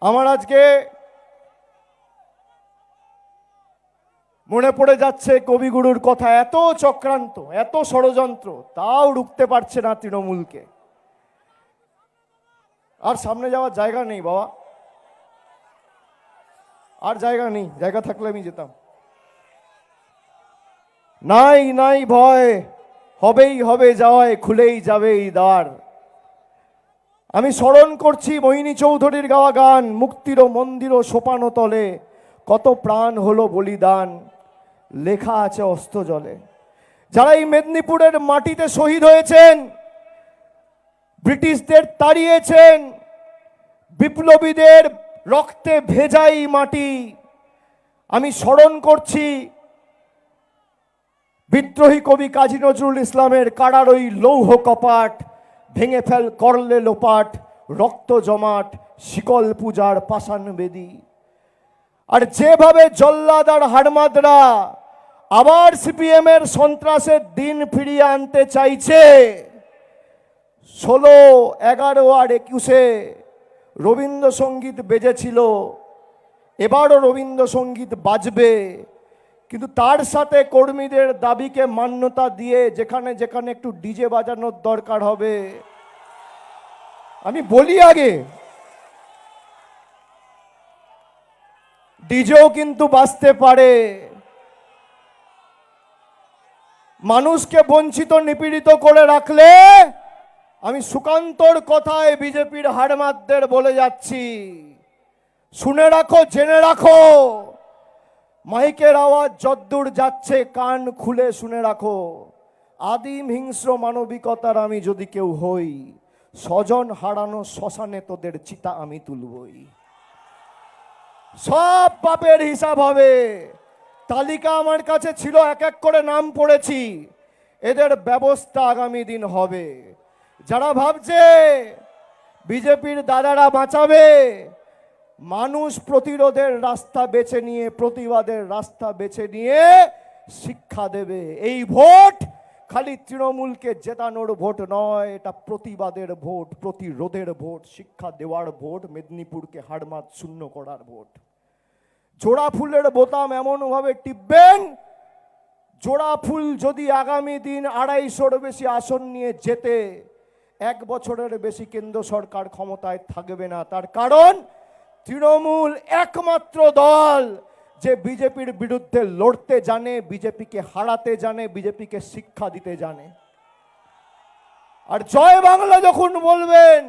আমার আজকে মনে পড়ে যাচ্ছে কবিগুরুর কথা। এত চক্রান্ত, এত ষড়যন্ত্র, তাও রুখতে পারছে না তৃণমূলকে। আর সামনে যাওয়ার জায়গা নেই বাবা, আর জায়গা নেই। জায়গা থাকলে আমি যেতাম। নাই নাই ভয়, হবেই হবে জয়, খুলেই যাবে এই দ্বার। আমি স্মরণ করছি মোহিনী চৌধুরীর গাওয়া গান, মুক্তির মন্দির ও সোপানো তলে কত প্রাণ হলো বলিদান, লেখা আছে অস্ত জলে। যারা এই মেদিনীপুরের মাটিতে শহীদ হয়েছেন, ব্রিটিশদের তাড়িয়েছেন, বিপ্লবীদের রক্তে ভেজাই মাটি। আমি স্মরণ করছি বিদ্রোহী কবি কাজী নজরুল ইসলামের কারার ওই লৌহ কপাট, ভেঙে ফেল করলে লোপাট, রক্ত জমাট, শিকল পূজার পাষাণ বেদী। আর যেভাবে জল্লাদ আর হাড়মাদরা আবার সিপিএম এর সন্ত্রাসের দিন ফিরিয়ে আনতে চাইছে, 16, 11 আর 21-এ রবীন্দ্রসঙ্গীত বেজেছিল, এবারও রবীন্দ্রসঙ্গীত বাজবে। কিন্তু তার সাথে কর্মীদের দাবিকে মান্যতা দিয়ে যেখানে যেখানে একটু ডিজে বাজানোর দরকার হবে, আমি বলি আগে, ডিজেও কিন্তু বাজতে পারে। মানুষকে বঞ্চিত নিপীড়িত করে রাখলে, আমি সুকান্তর কথায় বিজেপির হাড়মাদদের বলে যাচ্ছি, শুনে রাখো, জেনে রাখো, মাইকের আওয়াজ যদ্দূর যাচ্ছে কান খুলে শুনে রাখো। আদিম হিংস্র মানবিকতার আমি যদি কেউ হই, স্বজন হারানো শ্মশানে তোদের চিতা আমি তুলবই। সব পাপের হিসাব হবে। তালিকা আমার কাছে ছিল, এক এক করে নাম পড়েছি, এদের ব্যবস্থা আগামী দিন হবে। যারা ভাবছে বিজেপির দাদারা বাঁচাবে, মানুষ প্রতিরোধের রাস্তা বেছে নিয়ে, প্রতিবাদের রাস্তা বেছে নিয়ে শিক্ষা দেবে। এই ভোট খালি তৃণমূলকে জেতানোর ভোট নয়, এটা প্রতিবাদের ভোট, প্রতিরোধের ভোট, শিক্ষা দেওয়ার ভোট, মেদিনীপুরকে হাড়মাত শূন্য করার ভোট। জোড়া ফুলের বোতাম এমনভাবে টিপবেন, জোড়া ফুল যদি আগামী দিন 250-র বেশি আসন নিয়ে যেতে, 1 বছরের বেশি কেন্দ্র সরকার ক্ষমতায় থাকবে না। তার কারণ তৃণমূল একমাত্র দল যে বিজেপির বিরুদ্ধে লড়তে জানে, বিজেপিকে হারাতে জানে, বিজেপিকে শিক্ষা দিতে জানে। আর জয় বাংলা যখন বলবেন,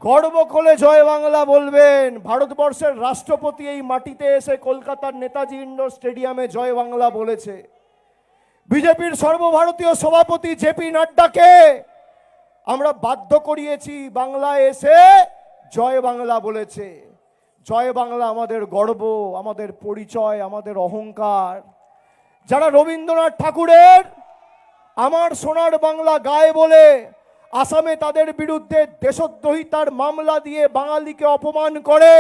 গর্ব করে জয় বাংলা বলবেন। ভারতবর্ষের রাষ্ট্রপতি এই মাটিতে এসে কলকাতার নেতাজি ইন্ডোর স্টেডিয়ামে জয় বাংলা বলেছে। বিজেপির সর্বভারতীয় সভাপতি জেপি নাড্ডাকে আমরা বাধ্য করিয়েছি, বাংলায় এসে জয় বাংলা বলেছে। জয় বাংলা আমাদের গর্ব, আমাদের পরিচয়, আমাদের অহংকার। যারা রবীন্দ্রনাথ ঠাকুরের আমার সোনার বাংলা গায়ে বলে আসামে তাদের বিরুদ্ধে দেশদ্রোহিতার মামলা দিয়ে বাঙালিকে অপমান করে,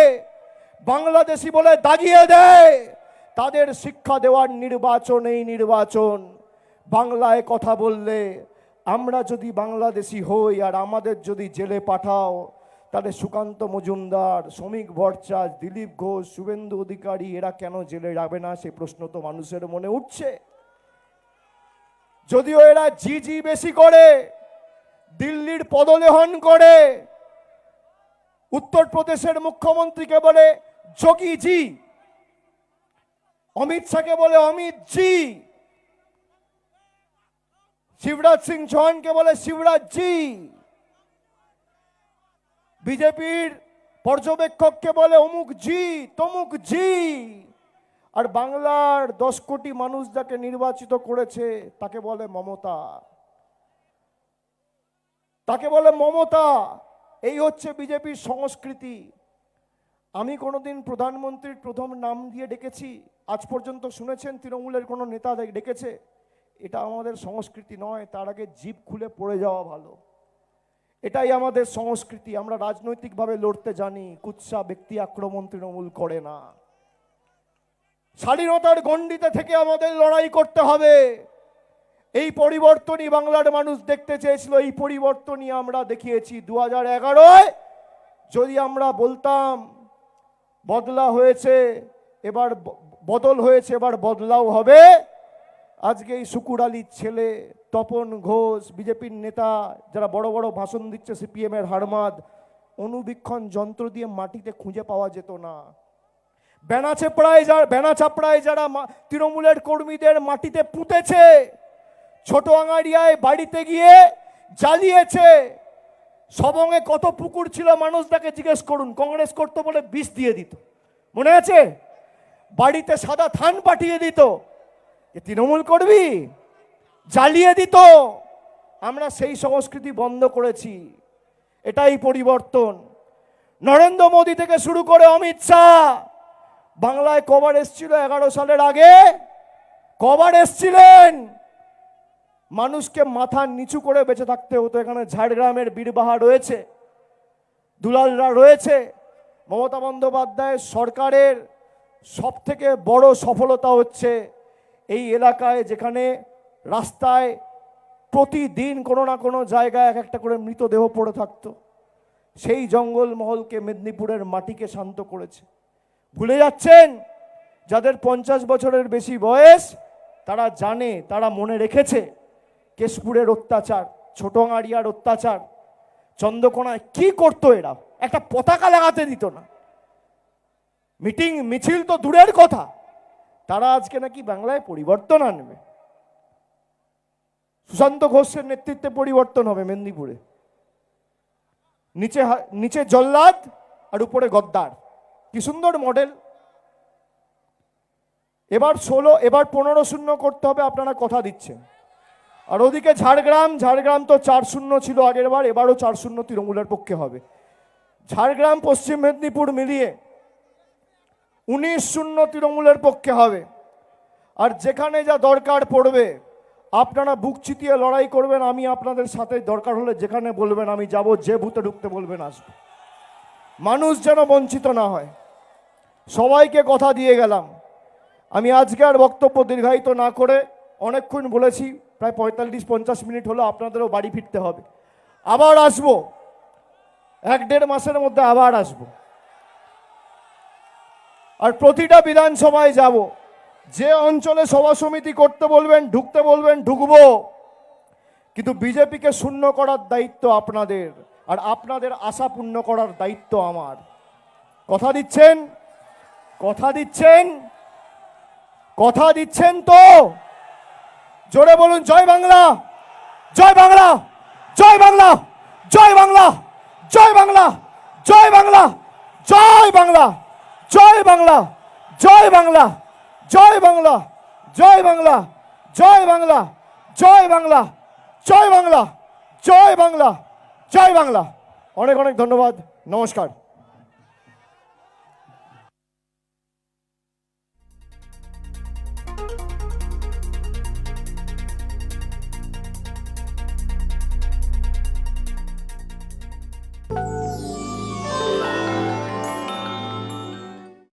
বাংলাদেশি বলে দাগিয়ে দেয়, তাদের শিক্ষা দেওয়ার নির্বাচন এই নির্বাচন। বাংলায় কথা বললে, আমরা যদি বাংলাদেশি হই আর আমাদের যদি জেলে পাঠাও, তাহলে সুকান্ত মজুমদার, শ্রমিক ভট্টাচার্য, দিলীপ ঘোষ, শুভেন্দু অধিকারী এরা কেন জেলে যাবে না, সে প্রশ্ন তো মানুষের মনে উঠছে। যদিও এরা জি বেশি করে, দিল্লির পদলেহন করে, উত্তরপ্রদেশের মুখ্যমন্ত্রীকে বলে যোগী জি, অমিত শাহকে বলে অমিত জি, শিবরাজ সিং চৌহানকে বলে শিবরাজ জি, বিজেপির পর্যবেক্ষককে বলে অমুক জি, তমুক জি। আর বাংলার 10 কোটি মানুষ যাকে নির্বাচিত করেছে তাকে বলে মমতা, তাকে বলে মমতা। এই হচ্ছে বিজেপির সংস্কৃতি। আমি কোনোদিন প্রধানমন্ত্রীর প্রথম নাম দিয়ে ডেকেছি? আজ পর্যন্ত শুনেছেন তৃণমূলের কোনো নেতা ডেকেছে? এটা আমাদের সংস্কৃতি নয়। তার আগে জিভ খুলে পড়ে যাওয়া ভালো। এটাই আমাদের সংস্কৃতি। আমরা রাজনৈতিকভাবে লড়তে জানি, কুৎসা ব্যক্তি আক্রমণ তৃণমূল করে না। স্বাধীনতার গণ্ডিতে থেকে আমাদের লড়াই করতে হবে। এই পরিবর্তনই বাংলার মানুষ দেখতে চেয়েছিল, এই পরিবর্তনই আমরা দেখিয়েছি। 2011-য় যদি আমরা বলতাম বদলা হয়েছে, এবার বদল হয়েছে, এবার বদলাও হবে, আজকে এই শুকুর আলীর ছেলে তপন ঘোষ, বিজেপির নেতা যারা বড় বড় ভাষণ দিচ্ছে, সিপিএম এর হারমাদ, অনুবীক্ষণ যন্ত্র দিয়ে মাটিতে খুঁজে পাওয়া যেত না। বেনা চাপড়ায় যারা তৃণমূলের কর্মীদের মাটিতে পুঁতেছে, ছোট আঙারিয়ায় বাড়িতে গিয়ে জ্বালিয়েছে, সবঙ্গে কত পুকুর ছিল মানুষটাকে জিজ্ঞেস করুন, কংগ্রেস করতে বলে বিষ দিয়ে দিত, মনে আছে? বাড়িতে সাদা থান পাঠিয়ে দিত, তৃণমূল করবি, জ্বালিয়ে দিত। আমরা সেই সংস্কৃতি বন্ধ করেছি, এটাই পরিবর্তন। নরেন্দ্র মোদী থেকে শুরু করে অমিত শাহ বাংলায় কবার এসছিল 11 সালের আগে? কবার এসছিলেন? মানুষকে মাথা নিচু করে বেঁচে থাকতে হতো। এখানে ঝাড়গ্রামের বীরবাহা রয়েছে, দুলালরা রয়েছে। মমতা বন্দ্যোপাধ্যায়ের সরকারের সব থেকে বড় সফলতা হচ্ছে এই এলাকায়, যেখানে রাস্তায় প্রতিদিন কোনো না কোনো জায়গায় এক একটা করে মৃতদেহ পড়ে থাকতো, সেই জঙ্গলমহলকে, মেদিনীপুরের মাটিকে শান্ত করেছে। ভুলে যাচ্ছেন? যাদের 50 বছরের বেশি বয়স তারা জানে, তারা মনে রেখেছে কেশপুরের অত্যাচার, ছোটঙাড়িয়ার অত্যাচার, চন্দ্রকোনায় কি করতো এরা, একটা পতাকা লাগাতে দিত না, মিটিং মিছিল তো দূরের কথা। তারা আজকে নাকি বাংলায় পরিবর্তন আনবে। সুশান্ত ঘোষের নেতৃত্বে পরিবর্তন হবে মেদিনীপুরে। নিচে জল্লাদ আর উপরে গদ্দার, কি সুন্দর মডেল। এবার 15-0 করতে হবে, আপনারা কথা দিচ্ছেন। আর ওদিকে ঝাড়গ্রাম তো 4-0 ছিল আগের বার, এবারও 4-0 তৃণমূলের পক্ষে হবে। ঝাড়গ্রাম পশ্চিম মেদিনীপুর মিলিয়ে 19-0 তৃণমূলের পক্ষে হবে। আর যেখানে যা দরকার পড়বে আপনারা বুক চিতিয়ে লড়াই করবেন, আমি আপনাদের সাথে, দরকার হলে যেখানে বলবেন আমি যাব, যে বুথে ঢুকতে বলবেন আসবো। মানুষ যেন বঞ্চিত না হয়, সবাইকে কথা দিয়ে গেলাম। আমি আজকে আর বক্তব্য দীর্ঘায়িত না করে, অনেকক্ষণ বলেছি, প্রায় 45-50 মিনিট হলো, আপনাদেরও বাড়ি ফিরতে হবে। আবার আসবো, 1-1.5 মাসের মধ্যে আবার আসবো। আর প্রতিটা বিধানসভায় যাব, যে অঞ্চলে সভা সমিতি করতে বলবেন, ঢুকতে বলবেন, ঢুকবো। কিন্তু বিজেপিকে শূন্য করার দায়িত্ব আপনাদের, আর আপনাদের আশা পূর্ণ করার দায়িত্ব আমার। কথা দিচ্ছেন? কথা দিচ্ছেন? কথা দিচ্ছেন তো? জোরে বলুন, জয় বাংলা, জয় বাংলা, জয় বাংলা, জয় বাংলা, জয় বাংলা, জয় বাংলা, জয় বাংলা, জয় বাংলা, জয় বাংলা, জয় বাংলা, জয় বাংলা, জয় বাংলা, জয় বাংলা, জয় বাংলা, জয় বাংলা, জয় বাংলা। অনেক অনেক ধন্যবাদ, নমস্কার।